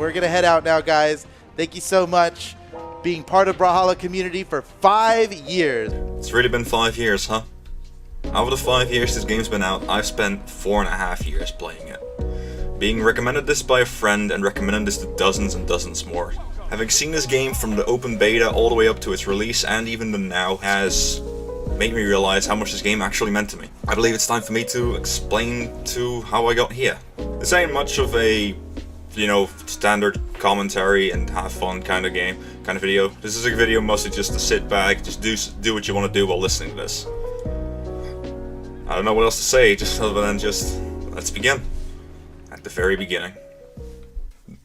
we're going to head out now, guys. Thank you so much. Being part of Brawlhalla community for 5 years. It's really been 5 years, huh? Out of the 5 years this game's been out, I've spent 4.5 years playing it. Being recommended this by a friend and recommended this to dozens and dozens more. Having seen this game from the open beta all the way up to its release and even the now has made me realize how much this game actually meant to me. I believe it's time for me to explain to how I got here. This ain't much of a, standard commentary and have fun kind of video. This is a video mostly just to sit back, just do what you want to do while listening to this. I don't know what else to say, just other than let's begin. At the very beginning.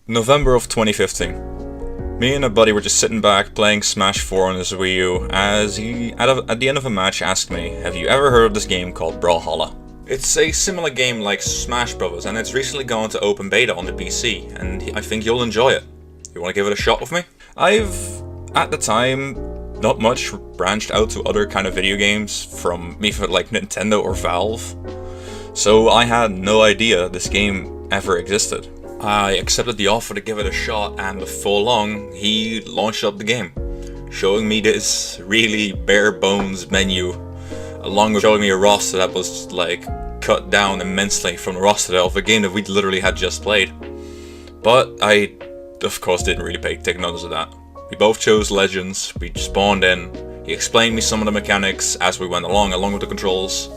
November of 2015. Me and a buddy were just sitting back playing Smash 4 on his Wii U as he, at the end of a match, asked me, "Have you ever heard of this game called Brawlhalla?" It's a similar game like Smash Bros, and it's recently gone to open beta on the PC, and I think you'll enjoy it. You want to give it a shot with me? I've, at the time, not much branched out to other kind of video games from either like Nintendo or Valve, so I had no idea this game ever existed. I accepted the offer to give it a shot, and before long, he launched up the game, showing me this really bare bones menu, along with showing me a roster that was like cut down immensely from the roster of a game that we literally had just played. But I, of course, didn't really take notice of that. We both chose Legends, we spawned in, he explained me some of the mechanics as we went along with the controls,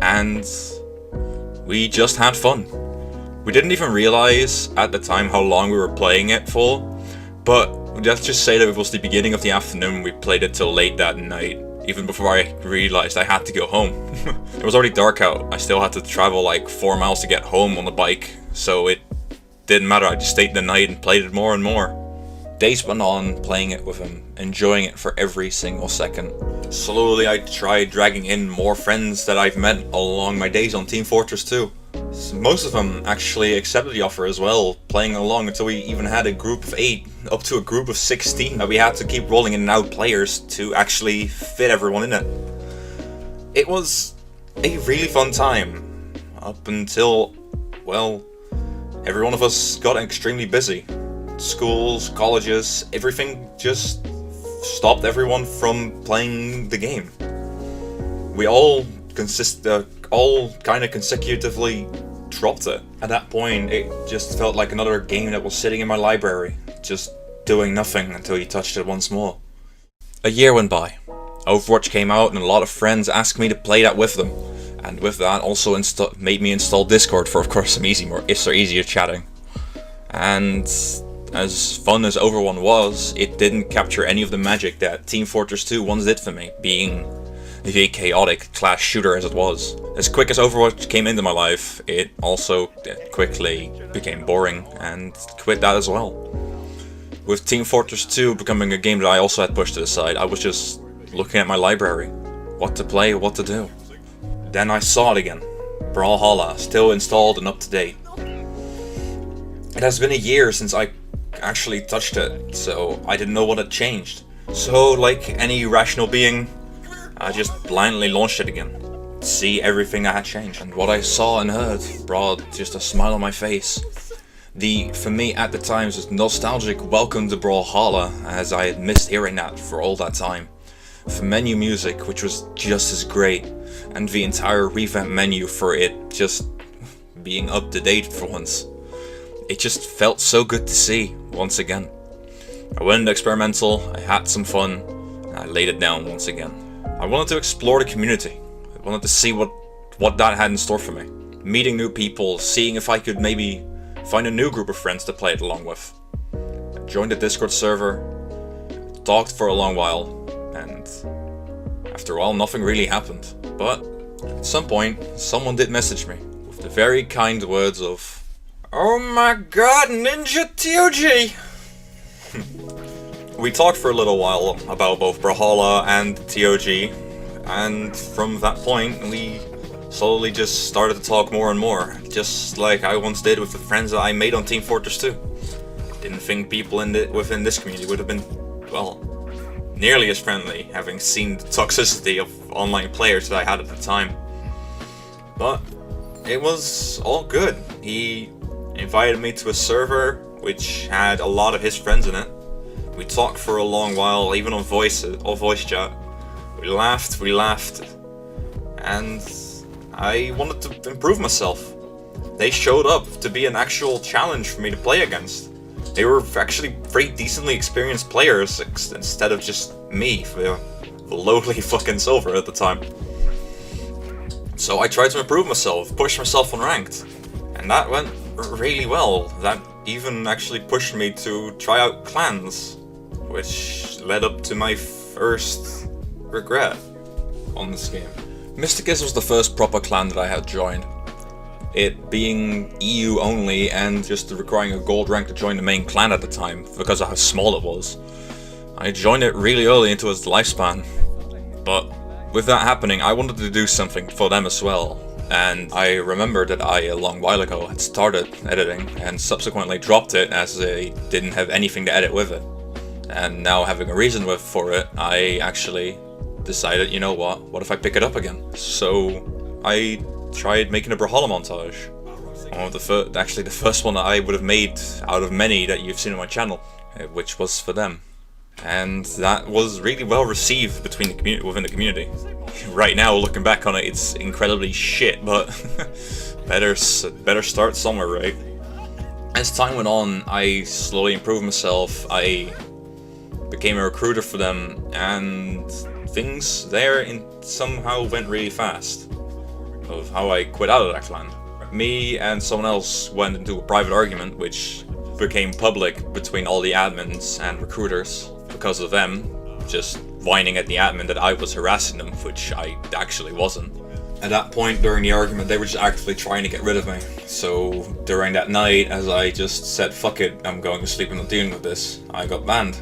and we just had fun. We didn't even realize at the time how long we were playing it for, but let's just say that it was the beginning of the afternoon. We played it till late that night, even before I realized I had to go home. It was already dark out. I still had to travel like 4 miles to get home on the bike, so it didn't matter. I just stayed the night and played it more and more. Days went on playing it with him, enjoying it for every single second. Slowly I tried dragging in more friends that I've met along my days on Team Fortress 2. Most of them actually accepted the offer as well, playing along until we even had a group of 8, up to a group of 16, that we had to keep rolling in and out players to actually fit everyone in it. It was a really fun time, up until, well, every one of us got extremely busy. Schools, colleges, everything just stopped everyone from playing the game. We all kind of consecutively dropped it. At that point, it just felt like another game that was sitting in my library, just doing nothing until you touched it once more. A year went by. Overwatch came out and a lot of friends asked me to play that with them. And with that also made me install Discord for, of course, some easier chatting. And as fun as Overwatch was, it didn't capture any of the magic that Team Fortress 2 once did for me, being the chaotic class shooter as it was. As quick as Overwatch came into my life, it also quickly became boring, and quit that as well. With Team Fortress 2 becoming a game that I also had pushed to the side, I was just looking at my library, what to play, what to do. Then I saw it again. Brawlhalla, still installed and up to date. It has been a year since I actually touched it, so I didn't know what had changed. So, like any rational being, I just blindly launched it again, to see everything that had changed. And what I saw and heard brought just a smile on my face. For me at the time, was nostalgic welcome to Brawlhalla, as I had missed hearing that for all that time. For menu music, which was just as great, and the entire revamp menu for it just being up to date for once. It just felt so good to see, once again. I went experimental, I had some fun, and I laid it down once again. I wanted to explore the community. I wanted to see what that had in store for me. Meeting new people, seeing if I could maybe find a new group of friends to play it along with. I joined the Discord server, talked for a long while, and after a while nothing really happened. But at some point, someone did message me with the very kind words of, "Oh my god, Ninja TOG!" We talked for a little while about both Brawlhalla and TOG, and from that point we slowly just started to talk more and more, just like I once did with the friends that I made on Team Fortress 2. Didn't think people within this community would have been, well, nearly as friendly, having seen the toxicity of online players that I had at the time. But it was all good. He invited me to a server which had a lot of his friends in it. We talked for a long while, even on voice chat. We laughed, and I wanted to improve myself. They showed up to be an actual challenge for me to play against. They were actually very decently experienced players instead of just me, the lowly fucking silver at the time. So I tried to improve myself, push myself on ranked, and that went really well. That even actually pushed me to try out clans, which led up to my first regret on this game. Mysticus was the first proper clan that I had joined. It being EU only and just requiring a gold rank to join the main clan at the time because of how small it was. I joined it really early into its lifespan, but with that happening I wanted to do something for them as well. And I remember that I, a long while ago, had started editing and subsequently dropped it as I didn't have anything to edit with it. And now having a reason for it, I actually decided, you know what if I pick it up again? So I tried making a Brawlhalla montage. One of the first one that I would have made out of many that you've seen on my channel, which was for them. And that was really well received within the community. Right now, looking back on it, it's incredibly shit, but better start somewhere, right? As time went on, I slowly improved myself. I became a recruiter for them, and things there somehow went really fast. Of how I quit out of that clan. Me and someone else went into a private argument, which became public between all the admins and recruiters because of them just whining at the admin that I was harassing them, which I actually wasn't. At that point during the argument, they were just actively trying to get rid of me. So during that night, as I just said, fuck it, I'm going to sleep, I'm not dealing with this, I got banned.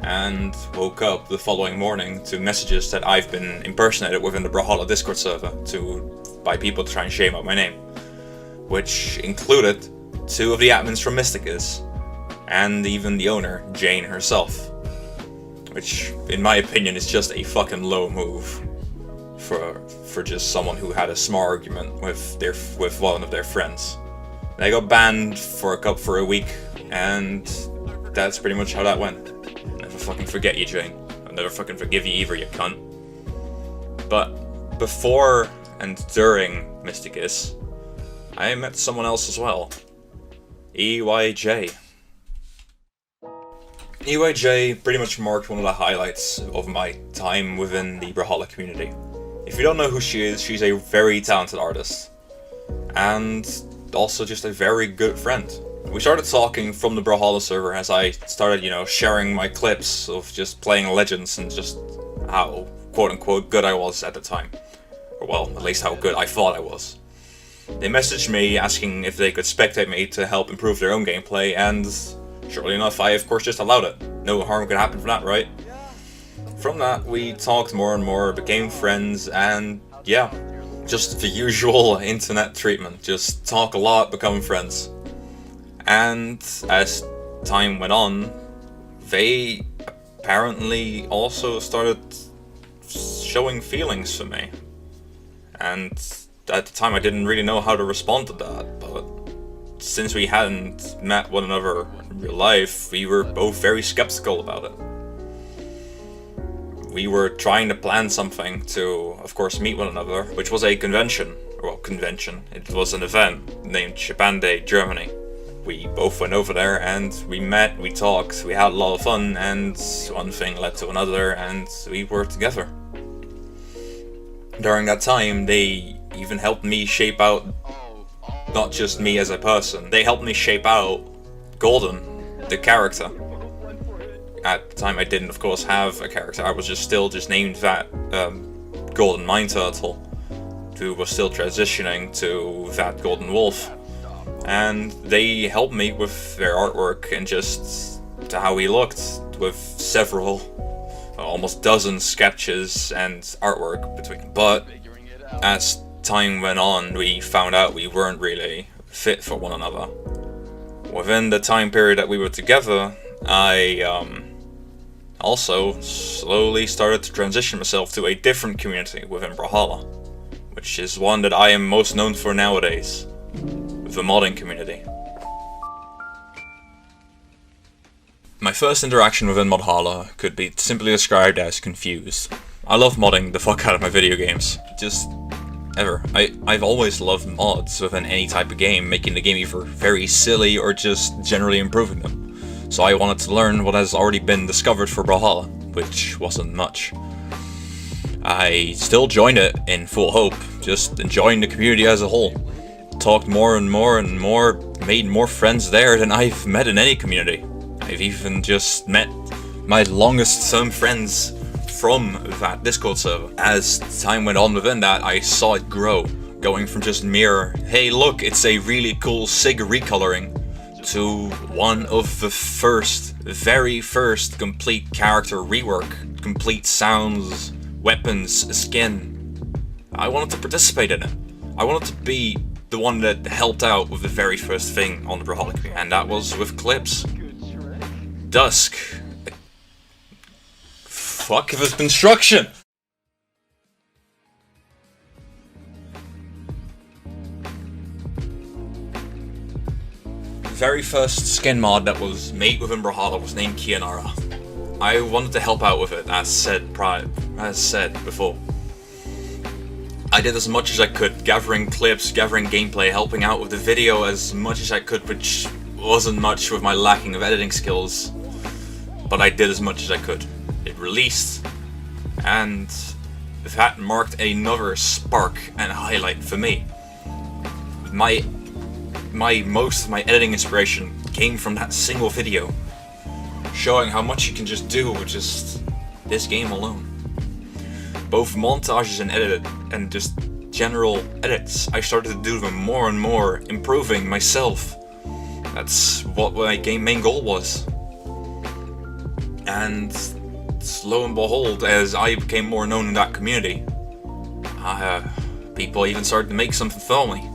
And woke up the following morning to messages that I've been impersonated within the Brawlhalla Discord server by people to try and shame out my name. Which included 2 of the admins from Mysticus, and even the owner, Jane herself. Which, in my opinion, is just a fucking low move for just someone who had a small argument with one of their friends. They got banned for a week, and that's pretty much how that went. Never fucking forget you, Jane. I'll never fucking forgive you either, you cunt. But before and during Mysticus, I met someone else as well. EYJ. EYJ pretty much marked one of the highlights of my time within the Brawlhalla community. If you don't know who she is, she's a very talented artist. And also just a very good friend. We started talking from the Brawlhalla server as I started, sharing my clips of just playing Legends and just how, quote-unquote, good I was at the time. Or well, at least how good I thought I was. They messaged me asking if they could spectate me to help improve their own gameplay, and surely enough, I of course just allowed it. No harm could happen from that, right? From that, we talked more and more, became friends, and yeah, just the usual internet treatment. Just talk a lot, become friends. And as time went on, they apparently also started showing feelings for me. And at the time I didn't really know how to respond to that, but since we hadn't met one another in real life, we were both very skeptical about it. We were trying to plan something to, of course, meet one another, which was a convention. It was an event named Japan Day Germany. We both went over there and we met, we talked, we had a lot of fun, and one thing led to another, and we were together. During that time, they even helped me shape out not just me as a person, they helped me shape out Golden, the character. At the time I didn't of course have a character, I was still named that Golden Mine Turtle, who was still transitioning to ThatGoldenWolf. And they helped me with their artwork and just to how he looked, with several, almost dozen sketches and artwork between. But as time went on, we found out we weren't really fit for one another. Within the time period that we were together, I also slowly started to transition myself to a different community within Brawlhalla, which is one that I am most known for nowadays, the modding community. My first interaction within Brawlhalla could be simply described as confused. I love modding the fuck out of my video games. Just ever. I've always loved mods within any type of game, making the game either very silly or just generally improving them. So I wanted to learn what has already been discovered for Brawlhalla, which wasn't much. I still joined it in full hope, just enjoying the community as a whole. Talked more and more and more, made more friends there than I've met in any community. I've even just met my longest term friends from that Discord server. As time went on within that, I saw it grow, going from just mere, hey look, it's a really cool SIG recoloring, to one of the very first complete character rework, complete sounds, weapons, skin. I wanted to participate in it. I wanted to be the one that helped out with the very first thing on the Brawlhalla community, and that was with clips. Dusk. Fuck this construction! The very first skin mod that was made within Brawlhalla was named Kianara. I wanted to help out with it, as said before. I did as much as I could, gathering clips, gathering gameplay, helping out with the video as much as I could, which wasn't much with my lacking of editing skills, but I did as much as I could. It released, and that marked another spark and highlight for me. Most of my editing inspiration came from that single video, showing how much you can just do with just this game alone. Both montages and just general edits, I started to do them more and more, improving myself. That's what my main goal was. And lo and behold, as I became more known in that community, people even started to make something for me.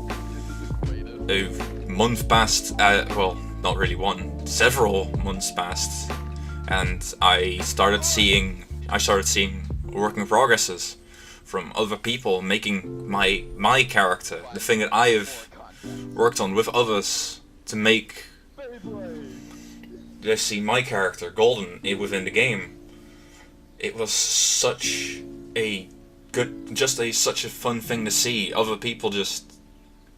A month passed, well, not really one, several months passed, and I started seeing work in progresses from other people making my character, the thing that I have worked on with others to make see my character Golden within the game. It was such a such a fun thing to see other people just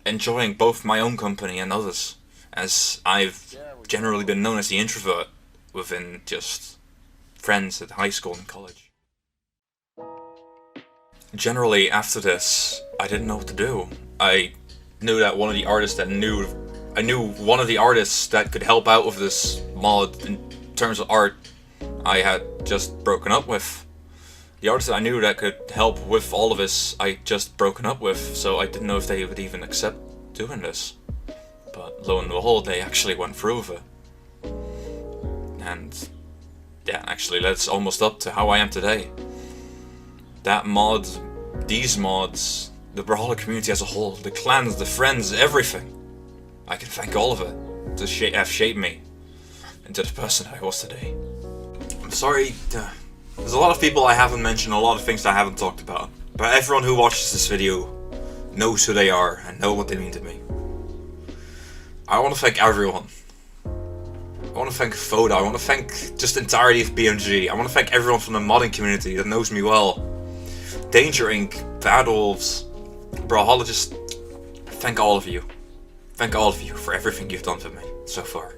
enjoying both my own company and others, as I've generally been known as the introvert within just friends at high school and college. Generally, after this, I didn't know what to do. I knew that one of the artists that I knew one of the artists that could help out with this mod in terms of art I had just broken up with. The artist that I knew that could help with all of this, I just broken up with, so I didn't know if they would even accept doing this. But lo and behold, they actually went through with it. And yeah, actually that's almost up to how I am today. That mod, these mods, the Brawlhalla community as a whole, the clans, the friends, everything. I can thank all of it to have shaped me into the person I was today. I'm sorry, there's a lot of people I haven't mentioned, a lot of things that I haven't talked about. But everyone who watches this video knows who they are and know what they mean to me. I want to thank everyone. I want to thank Foda, I want to thank just the entirety of BMG, I want to thank everyone from the modding community that knows me well. Danger Inc., Bad Wolves, Brawlhalla, just thank all of you. Thank all of you for everything you've done for me so far.